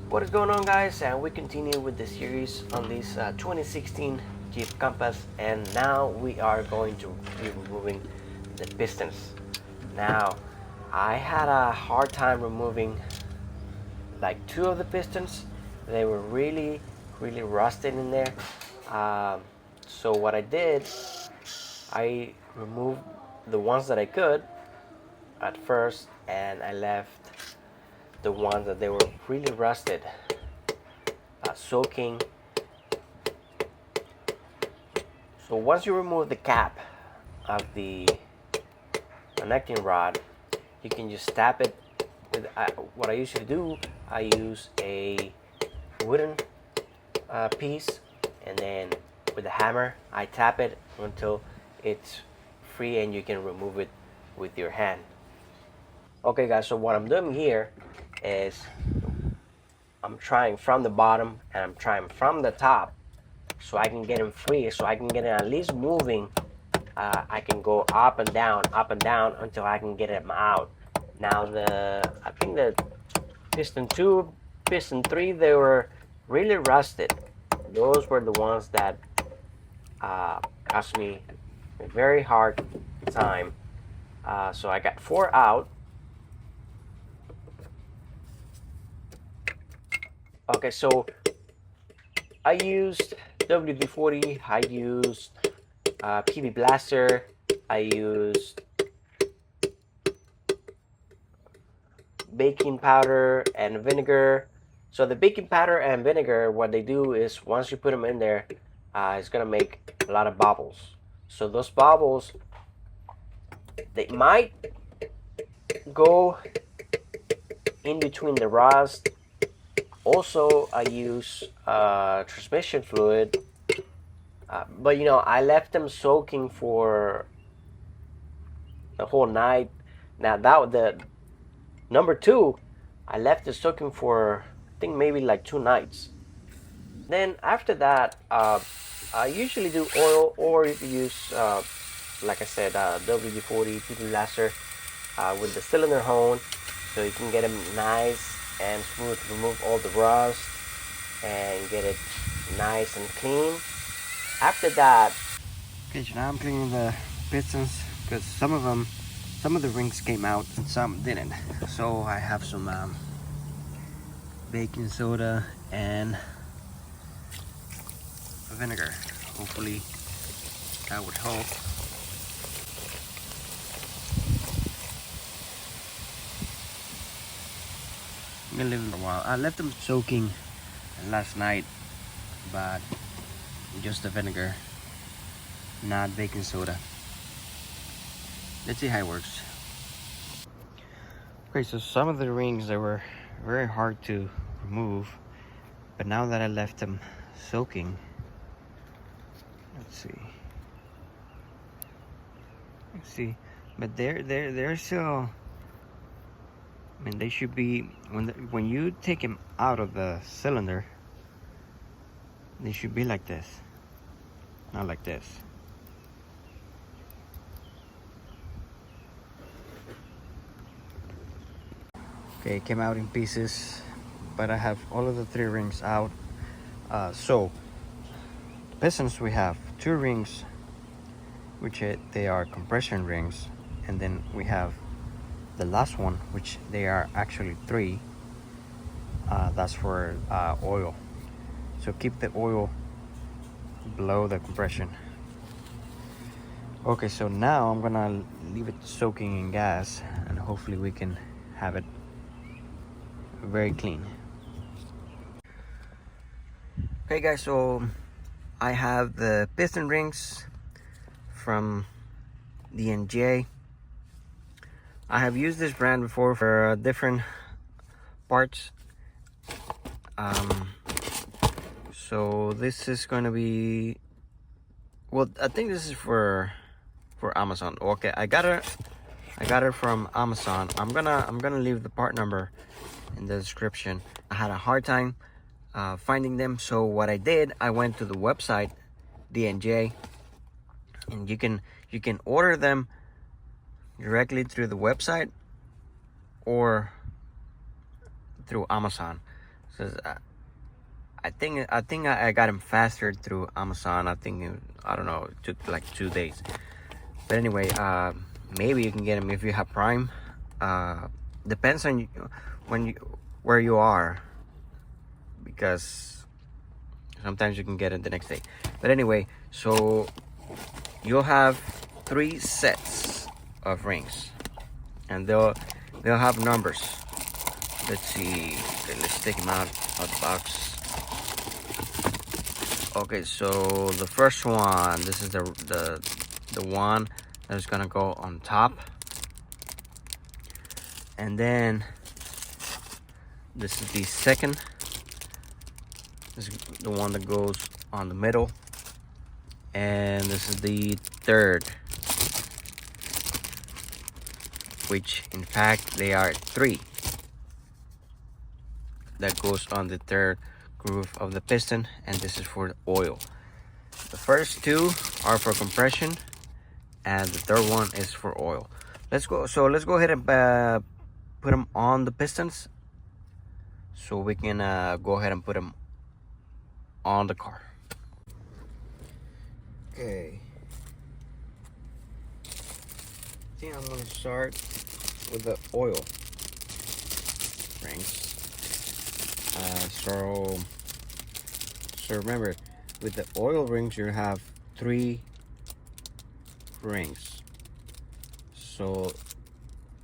What is going on, guys? And we continue with the series on this 2016 Jeep Compass, and now we are going to be removing the pistons. Now, I had a hard time removing like two of the pistons. They were really rusted in there. So what I did, I removed the ones that I could at first, and I left the ones that they were really rusted, soaking. So once you remove the cap of the connecting rod, you can just tap it with what I usually do. I use a wooden piece, and then with a hammer I tap it until it's free and you can remove it with your hand. Okay, guys, so what I'm doing here is I'm trying from the bottom and I'm trying from the top, so I can get them free, so I can get it at least moving. I can go up and down until I can get them out. Now I think the piston 2, piston 3, they were really rusted. Those were the ones that cost me a very hard time. So I got 4 out. Okay, so I used WD-40, I used PB Blaster, I used baking powder and vinegar. So the baking powder and vinegar, what they do is once you put them in there, it's gonna make a lot of bubbles. So those bubbles, they might go in between the rust. Also, I use transmission fluid, but I left them soaking for the whole night. Now that the number 2, I left it soaking for I think maybe like 2 nights. Then after that, I usually do oil, or you can use, like I said, WD-40 PP Blaster with the cylinder hone, so you can get them nice and smooth, remove all the rust and get it nice and clean. After that, okay, so now I'm cleaning the pistons because some of the rings came out and some didn't. So I have some baking soda and vinegar. Hopefully that would help. I'm gonna leave them for a while. I left them soaking last night, but just the vinegar, not baking soda. Let's see how it works. Okay, so some of the rings, they were very hard to remove, but now that I left them soaking, let's see, but they're still, I mean, they should be, when you take them out of the cylinder, they should be like this, not like this. Okay, it came out in pieces, but I have all of the 3 rings out. So the pistons, we have 2 rings, which they are compression rings, and then we have the last one, which they are actually 3. That's for oil. So keep the oil below the compression. Okay, so now I'm gonna leave it soaking in gas, and hopefully we can have it very clean. Okay, guys, so I have the piston rings from D&J. I have used this brand before for different parts. So this is going to be, well, I think this is for Amazon. Okay, I got it from Amazon. I'm gonna leave the part number in the description. I had a hard time finding them, so what I did, I went to the website D&J, and you can order them directly through the website or through Amazon. Says I think I got him faster through Amazon. I don't know, it took like 2 days. But anyway, maybe you can get them if you have Prime. Depends on where you are, because sometimes you can get it the next day. But anyway, so you'll have 3 sets of rings, and they'll have numbers. Let's see. Okay, let's take them out of the box. Okay, so the first one, this is the one that is gonna go on top, and then this is the second. This is the one that goes on the middle, and this is the third, which in fact they are 3 that goes on the third groove of the piston, and this is for the oil. The first 2 are for compression, and the third one is for oil. Let's go ahead and put them on the pistons, so we can go ahead and put them on the car. Okay, I think I'm gonna start with the oil rings. So remember, with the oil rings you have 3 rings. So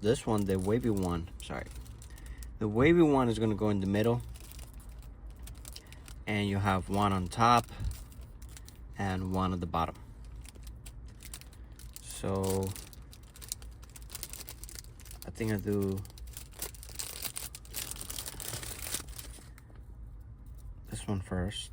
this one, the wavy one, is going to go in the middle, and you have 1 on top and 1 at the bottom. So I think I'll do this one first.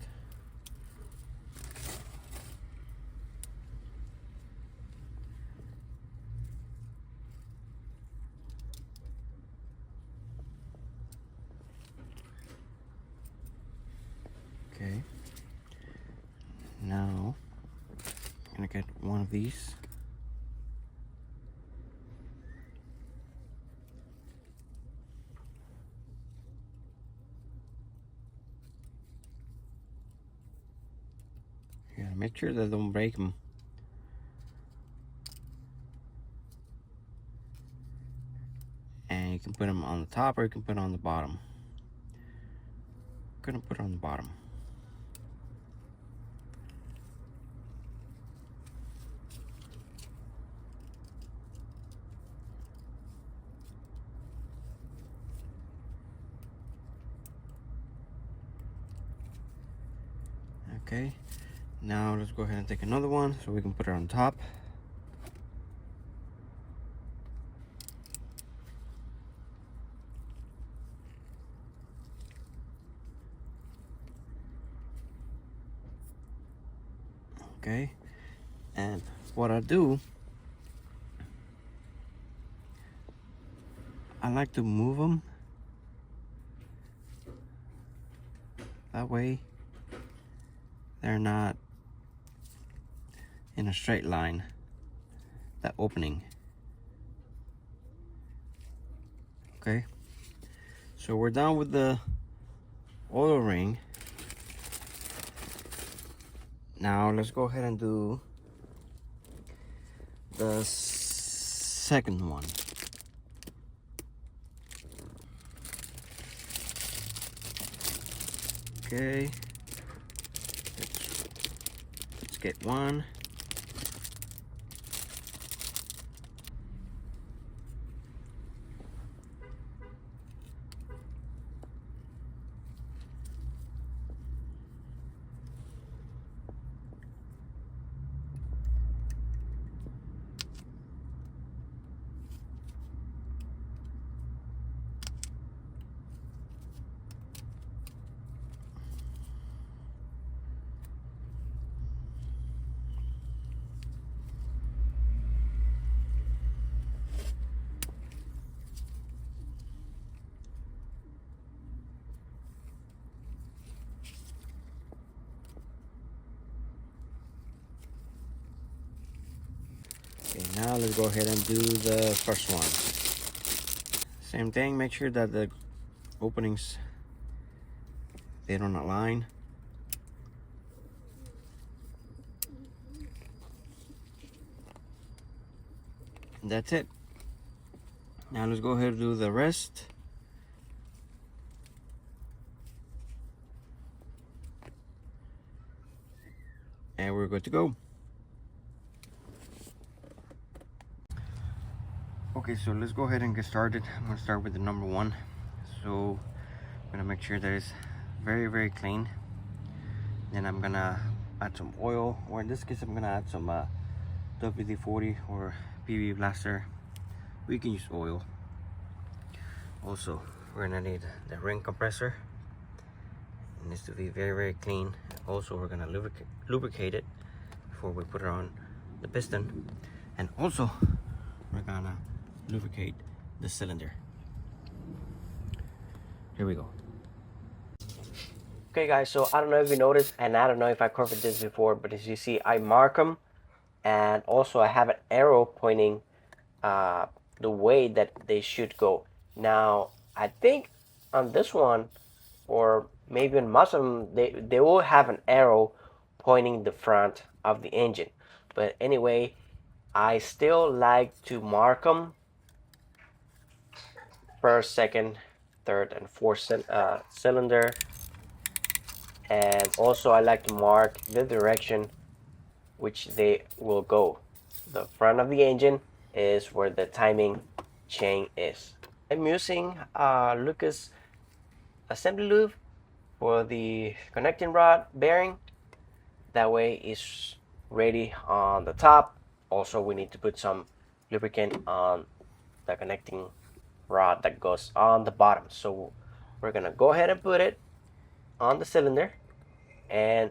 Okay, now I'm gonna get one of these. Yeah, make sure that don't break them. And you can put them on the top, or you can put them on the bottom. I'm gonna put it on the bottom. Okay, now let's go ahead and take another one so we can put it on top. Okay, and what I do, I like to move them that way they're not in a straight line, that opening. Okay, so we're done with the oil ring. Now let's go ahead and do the second one. Okay, let's get one. Okay, now let's go ahead and do the first one. Same thing, make sure that the openings they don't align. And that's it. Now let's go ahead and do the rest. And we're good to go. Okay, so let's go ahead and get started. I'm gonna start with the number one. So I'm gonna make sure that it's very clean. Then I'm gonna add some oil, or in this case I'm gonna add some WD-40 or PB Blaster. We can use oil. Also, we're gonna need the ring compressor. It needs to be very clean. Also, we're gonna lubricate it before we put it on the piston. And also, we're gonna lubricate the cylinder. Here we go. Okay guys, so I don't know if you noticed, and I don't know if I covered this before, but as you see, I mark them, and also I have an arrow pointing the way that they should go. Now, I think on this one, or maybe on most of them, they will have an arrow pointing the front of the engine. But anyway, I still like to mark them first, second, third, and fourth cylinder. And also I like to mark the direction which they will go. The front of the engine is where the timing chain is. I'm using Lucas assembly lube for the connecting rod bearing. That way it's ready on the top. Also, we need to put some lubricant on the connecting rod that goes on the bottom. So we're gonna go ahead and put it on the cylinder, and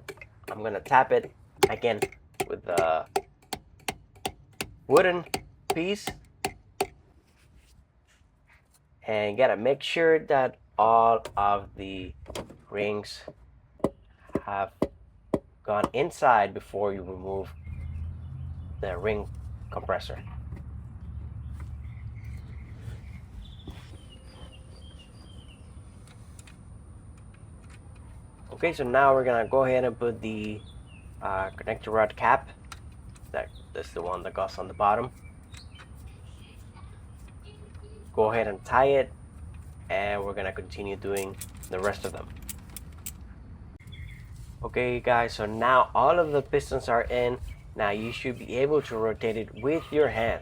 I'm gonna tap it again with the wooden piece, and gotta make sure that all of the rings have gone inside before you remove the ring compressor. Okay, so now we're gonna go ahead and put the connector rod cap. That's the one that goes on the bottom. Go ahead and tie it, and we're gonna continue doing the rest of them. Okay guys, so now all of the pistons are in. Now you should be able to rotate it with your hand.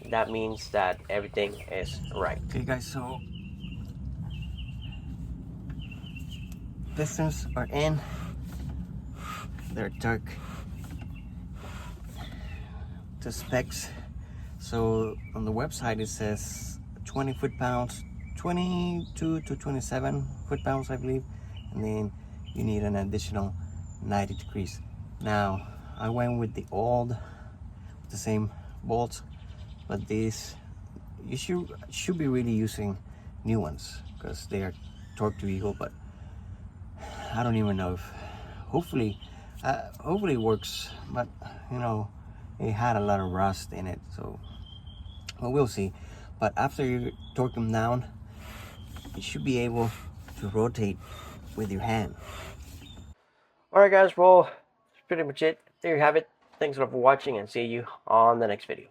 That means that everything is right. Okay guys, so pistons are in. They're torque to specs. So on the website it says 20 foot-pounds, 22 to 27 foot-pounds I believe, and then you need an additional 90 degrees. Now I went with the same bolts, but these you should be really using new ones because they are torque to equal, but I don't even know if hopefully it works, but you know, it had a lot of rust in it, so well, we'll see. But after you torque them down, you should be able to rotate with your hand. Alright guys, well, that's pretty much it. There you have it. Thanks a lot for watching, and see you on the next video.